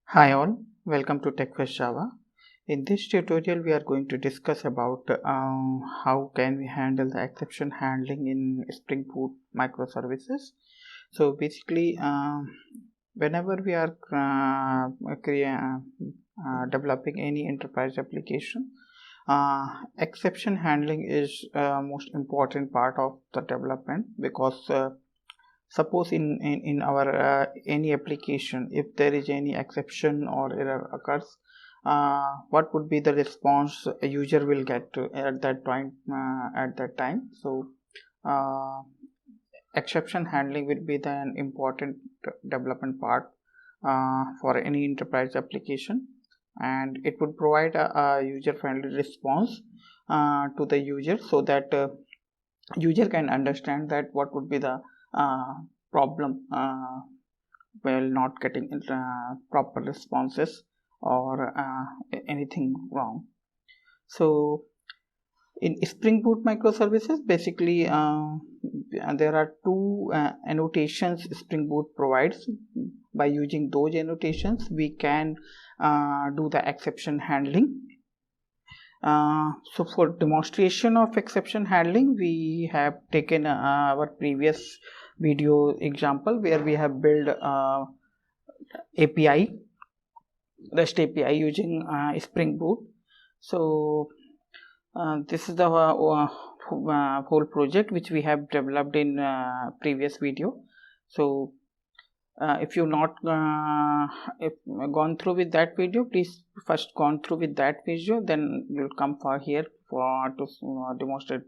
Hi all, welcome to TechFest Java. In this tutorial we are going to discuss about how can we handle the exception handling in Springboot microservices. So basically whenever we are developing any enterprise application, exception handling is most important part of the development, because suppose in our any application, if there is any exception or error occurs, what would be the response a user will get to at that point at that time. So exception handling will be an important development part for any enterprise application, and it would provide a user-friendly response to the user, so that user can understand that what would be the problem while not getting proper responses or anything wrong. So in Springboot microservices, basically there are two annotations Springboot provides. By using those annotations we can do the exception handling. So for demonstration of exception handling, we have taken our previous video example where we have built API, REST API using Springboot. So this is the whole project which we have developed in previous video. So if you've not gone through with that video, please first gone through with that video, then you'll come for here for to demonstrate,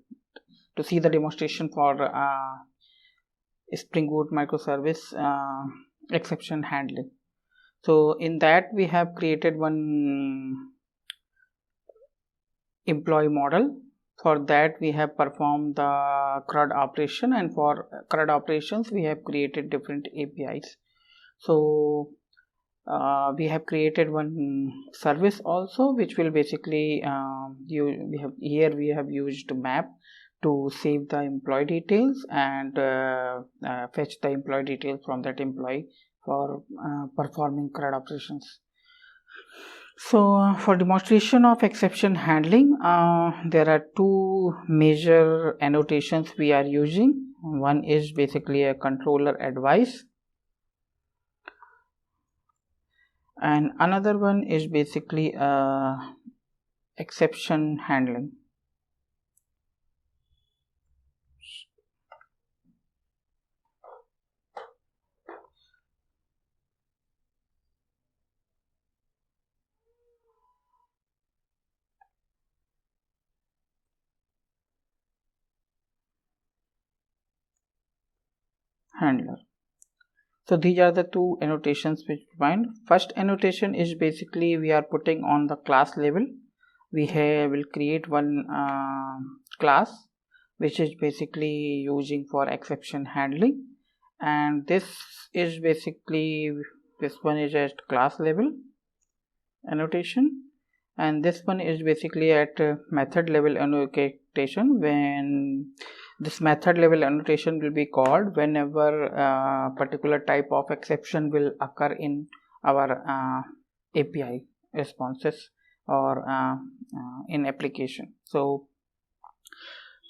to see the demonstration for Springboot microservice exception handling. So in that we have created one employee model. For that we have performed the CRUD operation, and for CRUD operations we have created different APIs. So we have created one service also, which will basically we have used map to save the employee details and fetch the employee details from that employee for performing CRUD operations. So for demonstration of exception handling, there are two major annotations we are using. One is basically a controller advice, and another one is basically exception handling. Handler. So these are the two annotations which we find. First annotation is basically we are putting on the class level. We will create one class which is basically using for exception handling, and this is basically, this one is at class level annotation, and this one is basically at method level annotation. When this method level annotation will be called whenever particular type of exception will occur in our API responses or in application. So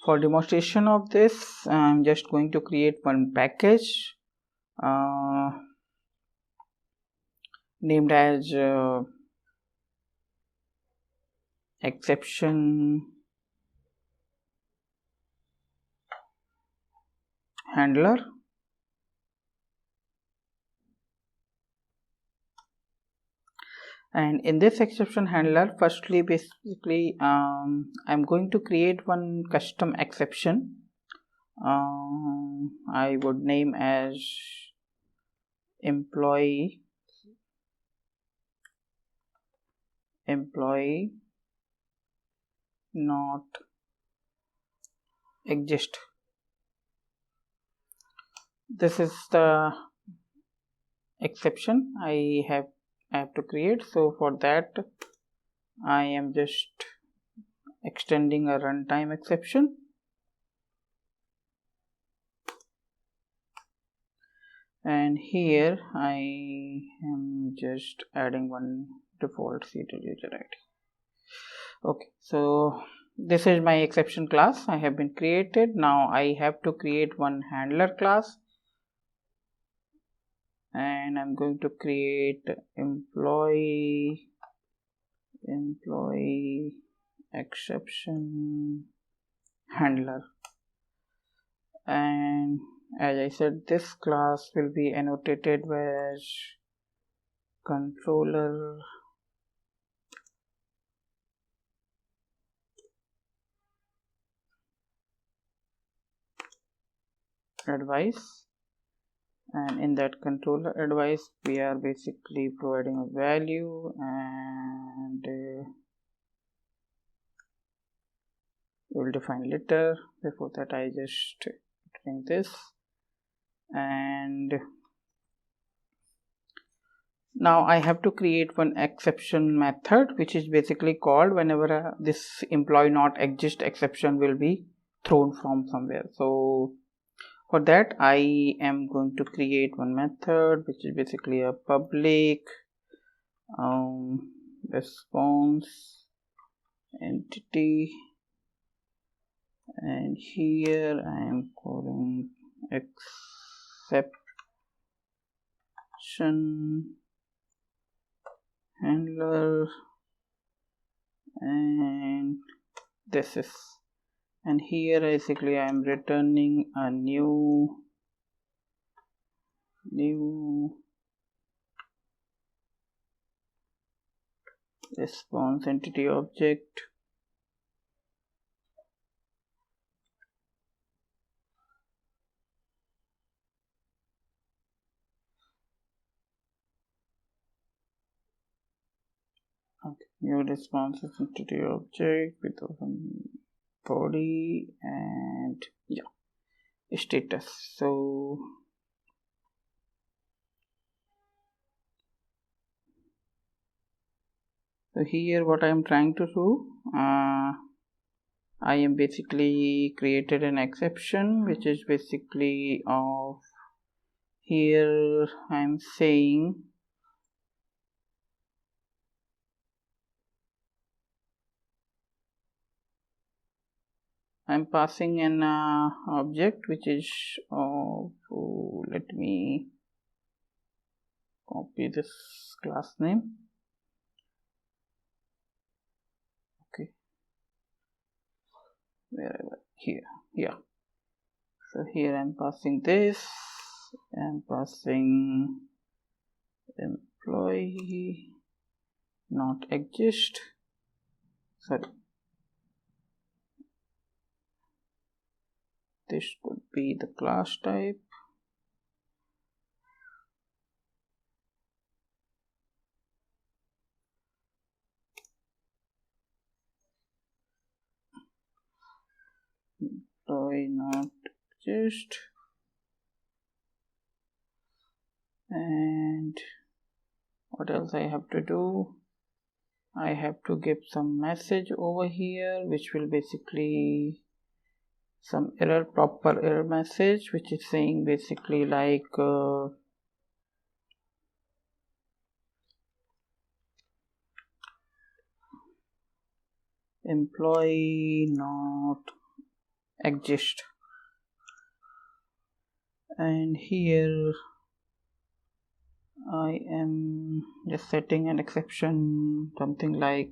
for demonstration of this, I'm just going to create one package named as exception handler, and in this exception handler, firstly basically I'm going to create one custom exception. I would name as employee not exist. This is the exception I have to create. So for that I am just extending a runtime exception, and here I am just adding one default serial user ID. Okay, so this is my exception class I have been created. Now I have to create one handler class, and I'm going to create employee exception handler, and as I said, this class will be annotated as controller advice, and in that controller advice we are basically providing a value, and we will define later. Before that I just bring this, and now I have to create one exception method which is basically called whenever this employee not exist exception will be thrown from somewhere. So for that I am going to create one method which is basically a public response entity, and here I am calling exception handler, and this is, and here basically I am returning a new response entity object. Okay, new response entity object with body and status. So here what I am trying to do, I am basically created an exception which is basically of, here I am saying I'm passing an object which is of, let me copy this class name. Okay, wherever, here, so here I'm passing this, I'm passing employee not exist, sorry, this could be the class type, employee not exist, and what else I have to do, I have to give some message over here which will basically some proper error message which is saying basically like employee not exist, and here I am just setting an exception, something like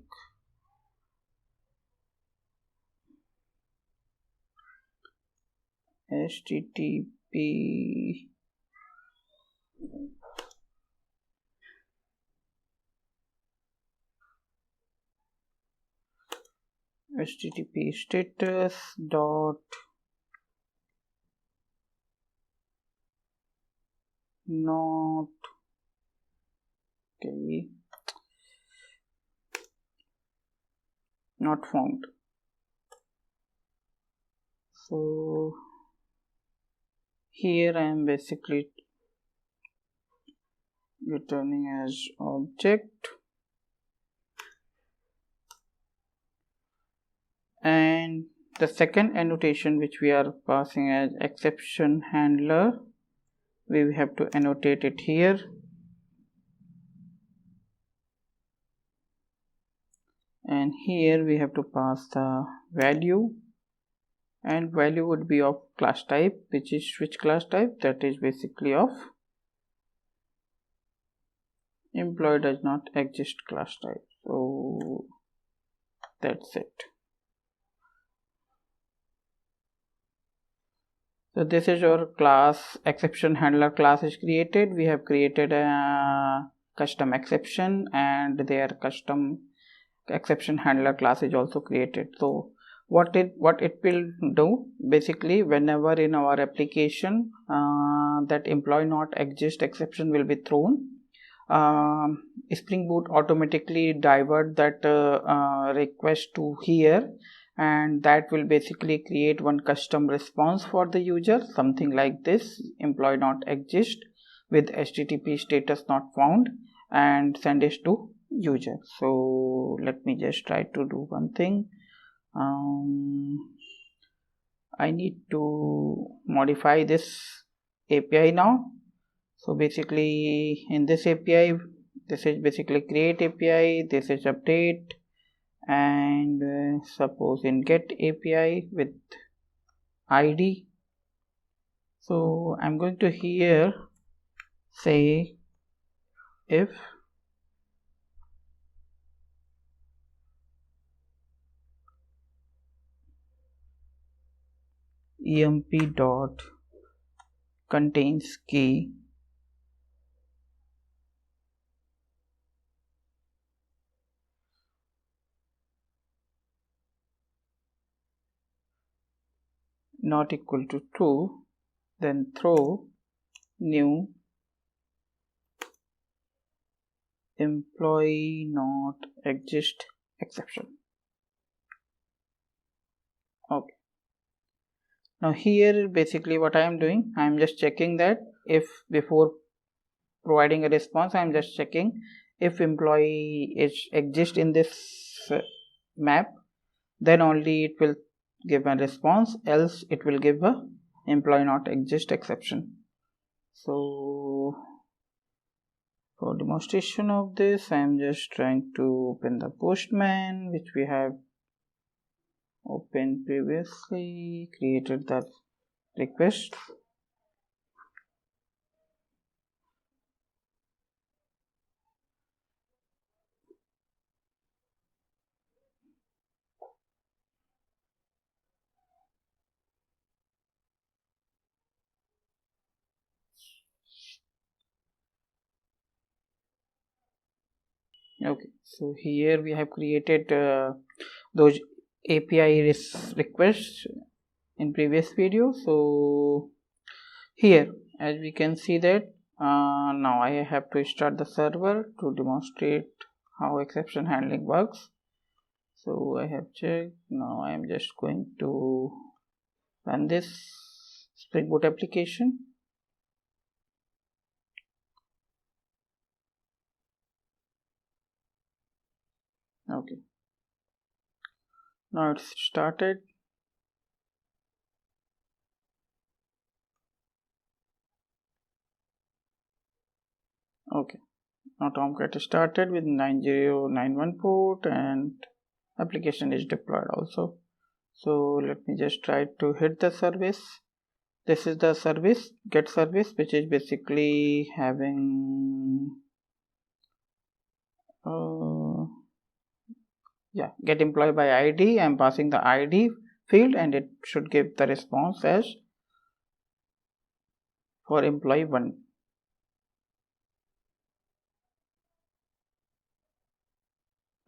HTTP status dot not not found. So here I am basically returning as object, and the second annotation which we are passing as exception handler, we have to annotate it here, and here we have to pass the value, and value would be of class type, which is which class type? That is basically of employee does not exist class type. So that's it. So this is our class. Exception handler class is created. We have created a custom exception, and their custom exception handler class is also created. So what it will do, basically, whenever in our application that employee not exist exception will be thrown, Spring Boot automatically divert that request to here, and that will basically create one custom response for the user, something like this: employee not exist with HTTP status not found, and send it to user. So let me just try to do one thing. I need to modify this API now. So basically in this API, this is basically create API, this is update, and suppose in get API with ID. So I'm going to here say if emp dot contains key not equal to true, then throw new employee not exist exception. Okay. Now here basically what I am doing, I am just checking that if before providing a response, I am just checking if employee exists in this map, then only it will give a response, else it will give a employee not exist exception. So for demonstration of this, I am just trying to open the Postman, which we have opened previously, created that request. Okay, so here we have created those API requests in previous video. So here, as we can see that now I have to start the server to demonstrate how exception handling works. So I have checked. Now I am just going to run this Spring Boot application. Okay, now it's started. Okay, now Tomcat started with 9091 port, and application is deployed also. So let me just try to hit the service. This is the service, get service, which is basically having get employee by ID. I'm passing the ID field, and it should give the response as for employee 1.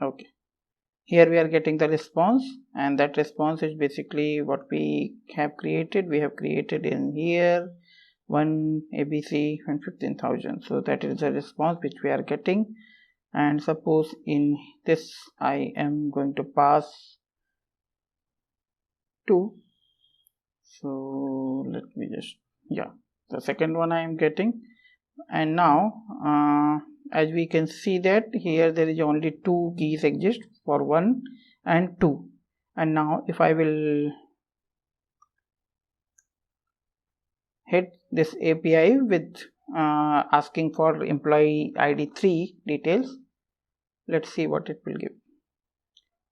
Okay, here we are getting the response, and that response is basically what we have created. We have created in here 1 ABC and 15,000. So that is the response which we are getting. And suppose in this I am going to pass 2. So let me just, the second one I am getting. And now as we can see that here there is only 2 keys exist for 1 and 2. And now if I will hit this API with asking for employee ID 3 details, let's see what it will give.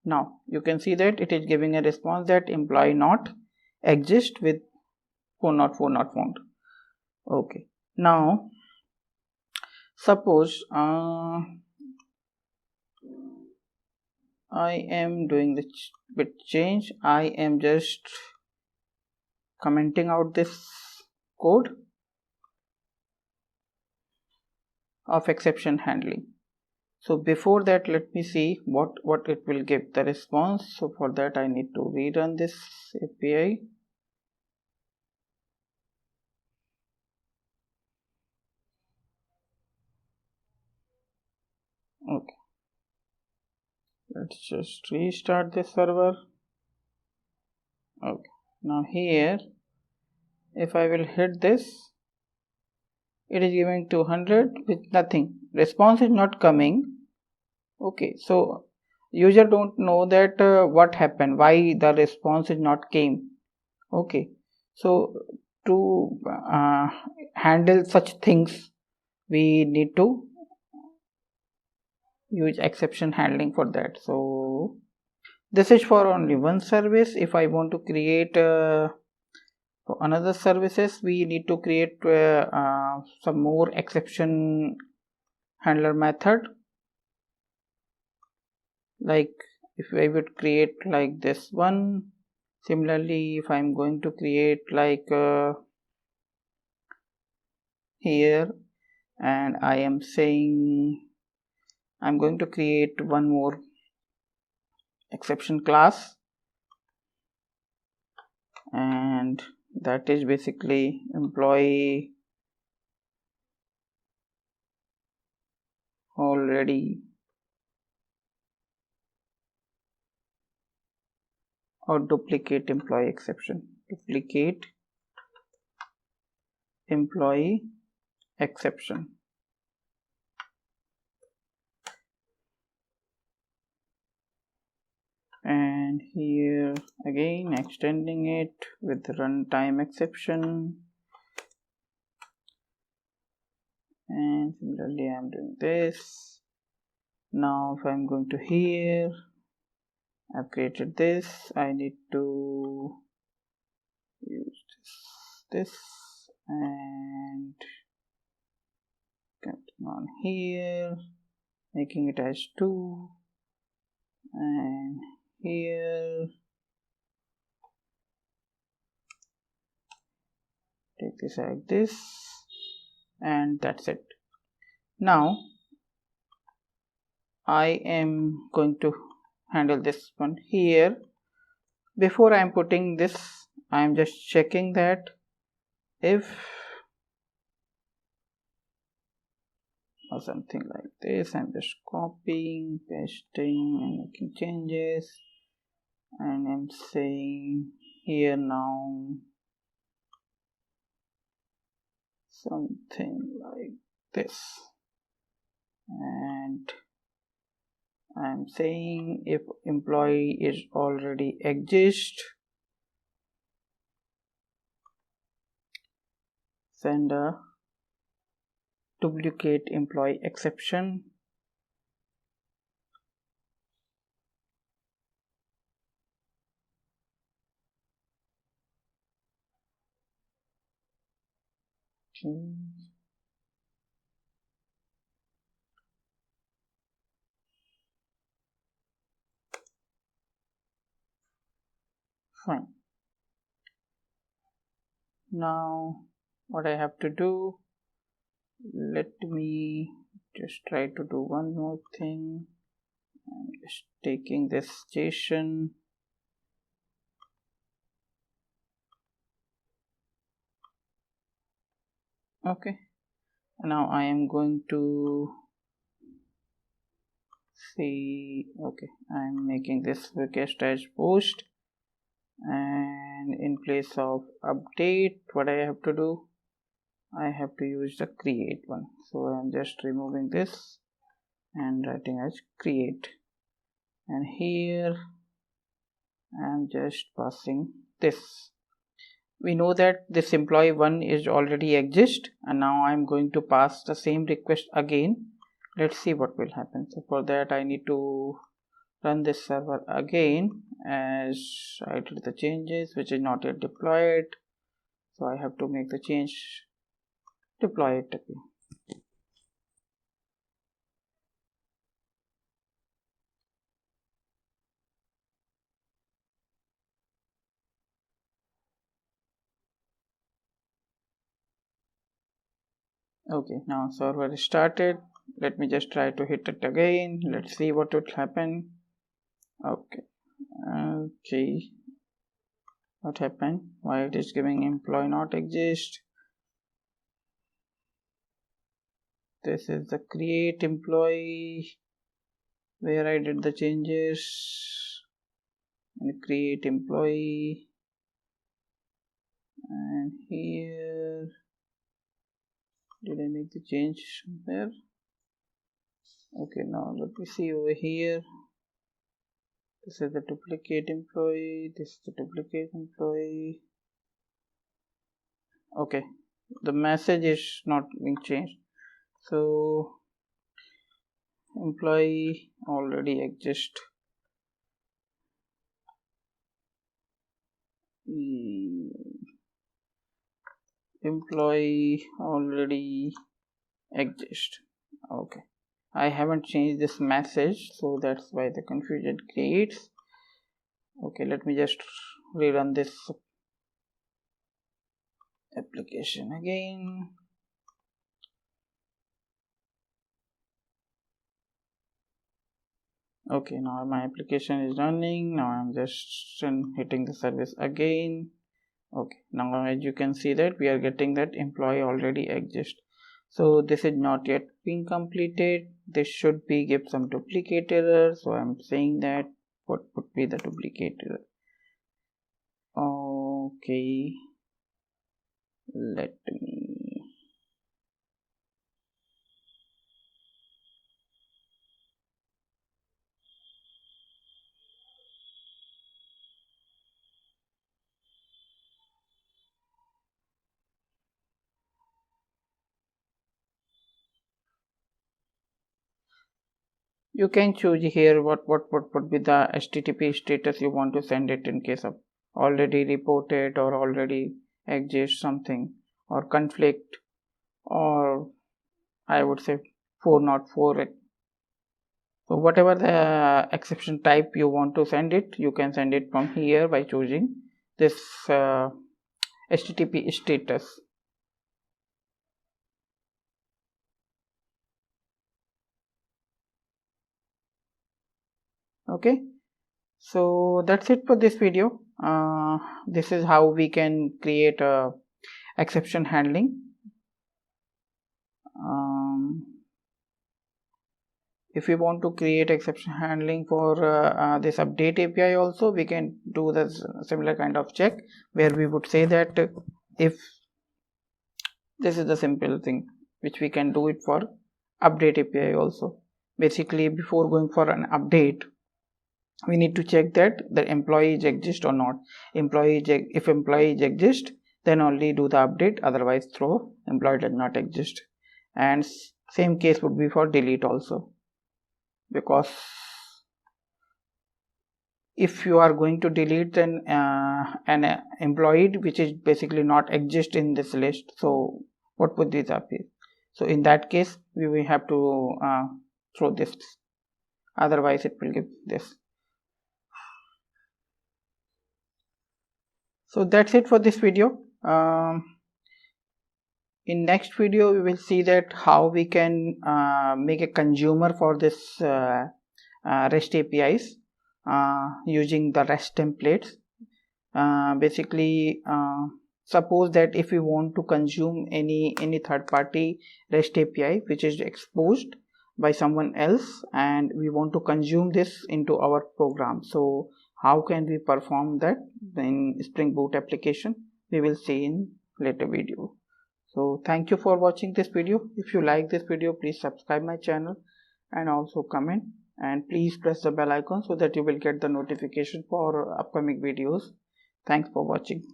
Now you can see that it is giving a response that employee not exist with 404 not found. Okay, now suppose I am doing the bit change. I am just commenting out this code of exception handling. So before that, let me see what it will give the response. So for that I need to rerun this API. Okay, let's just restart this server. Okay, now here if I will hit this, it is giving 200 with nothing. Response is not coming. Okay, so user don't know that what happened, why the response is not came. Okay, so to handle such things, we need to use exception handling for that. So this is for only one service. If I want to create for another services, we need to create some more exception handler method. Like if I would create like this one, similarly if I'm going to create like here, and I am saying I'm going to create one more exception class, and that is basically employee already or duplicate employee exception. Duplicate employee exception. And here again extending it with runtime exception, and similarly I'm doing this. Now if I'm going to here, I've created this, I need to use this and cutting on here, making it as 2, and here take this like this, and that's it. Now I am going to handle this one here. Before I am putting this, I am just checking that if or something like this, I'm just copying, pasting and making changes, and I'm saying here now something like this, and I'm saying if employee is already exist, send a duplicate employee exception. Fine. Now what I have to do, let me just try to do one more thing. I'm just taking this JSON, okay. Now I am going to see, okay, I'm making this request as post, and in place of update, what I have to do, I have to use the create one. So I'm just removing this and writing as create, and here I'm just passing this. We know that this employee 1 is already exist, and now I'm going to pass the same request again. Let's see what will happen. So for that I need to run this server again, as I did the changes which is not yet deployed, so I have to make the change, deploy it again. Okay, now server is started. Let me just try to hit it again. Let's see what would happen. Okay, what happened? Why it is giving employee not exist? This is the create employee where I did the changes, and create employee, and here did I make the change there? Okay, now let me see over here. This is the duplicate employee, this is the duplicate employee. Okay, the message is not being changed, so employee already exists. Employee already exists. Okay, I haven't changed this message, so that's why the confusion creates. Okay, let me just rerun this application again. Okay, now my application is running. Now I'm just hitting the service again. Okay, now as you can see that we are getting that employee already exists. So this is not yet being completed. This should be give some duplicate error. So I'm saying that what would be the duplicate error. Okay, let me. You can choose here what would be the HTTP status you want to send it in case of already reported or already exists something, or conflict, or I would say 404. So whatever the exception type you want to send it, you can send it from here by choosing this HTTP status. Okay, so that's it for this video. This is how we can create a exception handling. If we want to create exception handling for this update API also, we can do the similar kind of check where we would say that if this is the simple thing which we can do it for update API also. Basically, before going for an update, we need to check that the employees exist or not. If employees exist, then only do the update, otherwise throw employee does not exist. And same case would be for delete also, because if you are going to delete then an employee which is basically not exist in this list, so what would this appear? So in that case we will have to throw this, otherwise it will give this. So that's it for this video. In next video we will see that how we can make a consumer for this REST APIs using the REST templates. Basically, suppose that if we want to consume any third party REST API which is exposed by someone else, and we want to consume this into our program, so how can we perform that in Springboot application? We will see in later video. So thank you for watching this video. If you like this video, please subscribe my channel and also comment, and please press the bell icon so that you will get the notification for upcoming videos. Thanks for watching.